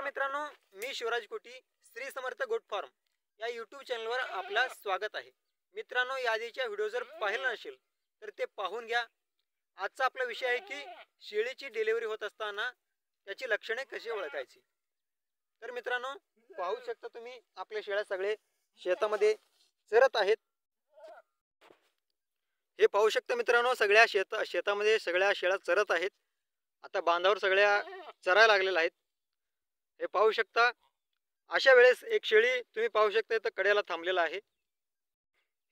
मित्रांनो, मी शिवराज कोटी Shri Samarth goat farm या यूट्यूब चॅनलवर आपला स्वागत आहे। मित्रांनो, यादीच्या व्हिडिओ जर पाहिला नसेल तर ते पाहून घ्या। आजचा आपला विषय आहे की शेळीची डिलिव्हरी होत असताना त्याची लक्षणे कशी ओळखायची। तर मित्रांनो, पाहू शकता तुम्ही आपल्या शेळ्या सगळे शेतामध्ये चरत आहेत। हे पाहू शकता मित्रांनो, सगळ्या शेतामध्ये सगळ्या शेळ्या चरत आहेत। आता बांधावर सगळ्या चरायला लागलेल्या आहेत। हे पाहू शकता। अशा वेळेस एक शेळी तुम्ही पाहू शकता तर कड्याला थांबलेला आहे।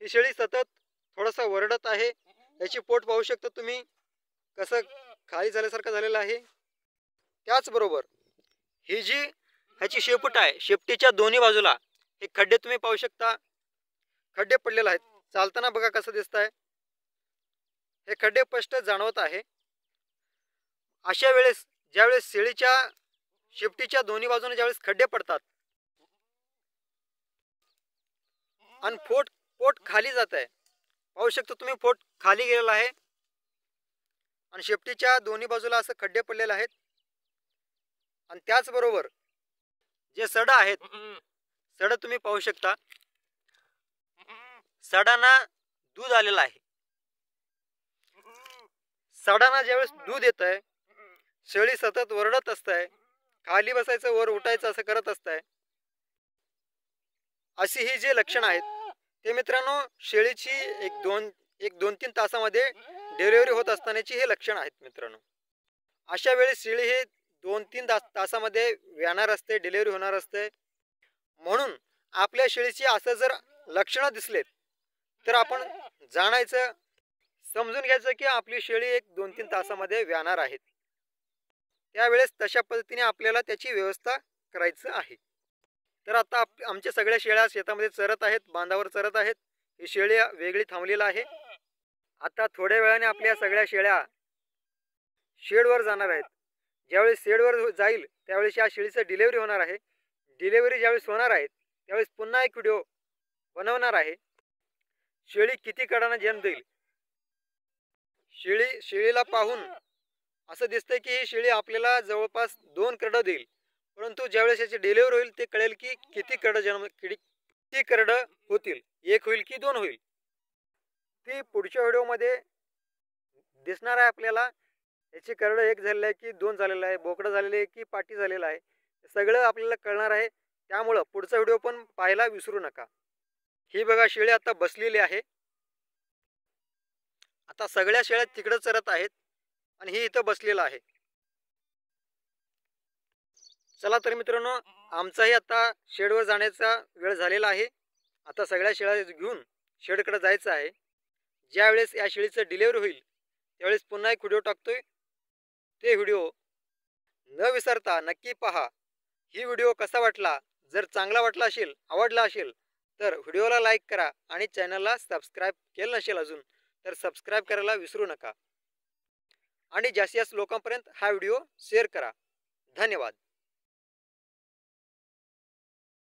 ही शेळी सतत थोडासा वरडत आहे। याची पोट पाहू शकता तुम्ही कसं खाली झाल्यासारखं झालेलं आहे। त्याचबरोबर ही जी ह्याची शेपूट आहे, शेपटीच्या दोन्ही बाजूला हे खड्डे तुम्ही पाहू शकता, खड्डे पडलेले आहेत। चालताना बघा कसं दिसतंय, हे खड्डे स्पष्ट जाणवत आहे। अशा वेळेस ज्यावेळेस शेळीच्या शेपटीच्या दोन्ही बाजूने ज्यावेळेस खड्डे पडतात आणि पोट खाली जात आहे, पाहू शकता तुम्ही पोट खाली गेलेला आहे आणि शेपटीच्या दोन्ही बाजूला असं खड्डे पडलेले आहेत। आणि त्याचबरोबर जे सड आहेत, सड तुम्ही पाहू शकता, सडांना दूध आलेलं आहे। सडांना ज्यावेळेस दूध येत आहे, शेळी सतत वरडत असते, खाली बसायचं वर उठायचं असं करत असते। अशी ही जे लक्षण आहेत ते मित्रांनो शेळीची एक दोन तीन तासामध्ये डिलिव्हरी होत असतानाची हे लक्षण आहेत मित्रांनो। अशा वेळी शेळी हे 2-3 तासामध्ये व्याणार असते, डिलिव्हरी होणार असते। म्हणून आपल्या शेळीची असं जर लक्षणं दिसलेत तर आपण जाणायचं, समजून घ्यायचं की आपली शेळी एक 2-3 तासामध्ये व्याणार आहेत। त्यावेळेस तशा पद्धतीने आपल्याला त्याची व्यवस्था करायचं आहे। तर आता आमच्या सगळ्या शेळ्या शेतामध्ये चरत आहेत, बांधावर चरत आहेत। ही शेळी वेगळी थांबलेली आहे। आता थोड्या वेळाने आपल्या सगळ्या शेळ्या शेडवर जाणार आहेत। ज्यावेळेस शेडवर जाईल त्यावेळेस या शेळीचं डिलिव्हरी होणार आहे। डिलिव्हरी ज्यावेळेस होणार आहे त्यावेळेस पुन्हा एक व्हिडिओ बनवणार आहे। शेळी किती कडानं जन्म देईल, शेळीला पाहून असं दिसतंय की ही शेळी आपल्याला जवळपास 2 करडं देईल, परंतु ज्यावेळेस याची डिलिव्हरी होईल ते कळेल की किती करडं होतील, 1 होईल की 2 होईल। ती पुढच्या व्हिडिओमध्ये दिसणार आहे आपल्याला। याची करडं 1 झालेलं आहे की 2 झालेलं आहे, बोकडं झालेलं आहे की पाटी झालेलं आहे, सगळं आपल्याला कळणार आहे। त्यामुळं पुढचा व्हिडिओ पण पाहायला विसरू नका। ही बघा शेळी आता बसलेली आहे। आता सगळ्या शेळ्या तिकडे चरत आहेत आणि ही इथं बसलेला आहे। चला तर मित्रांनो, आमचाही आता शेडवर जाण्याचा वेळ झालेला आहे। आता सगळ्या शेळ्या घेऊन शेडकडे जायचं आहे। ज्यावेळेस या शेळीचं डिलिव्हरी होईल त्यावेळेस पुन्हा एक व्हिडिओ टाकतोय, ते व्हिडिओ न विसरता नक्की पहा। ही व्हिडिओ कसा वाटला, जर चांगला वाटला असेल, आवडला असेल तर व्हिडिओला लाईक करा आणि चॅनलला सबस्क्राईब केलं नसेल अजून तर सबस्क्राईब करायला विसरू नका आणि जास्तीत जास्त लोकांपर्यंत हा व्हिडिओ शेअर करा। धन्यवाद।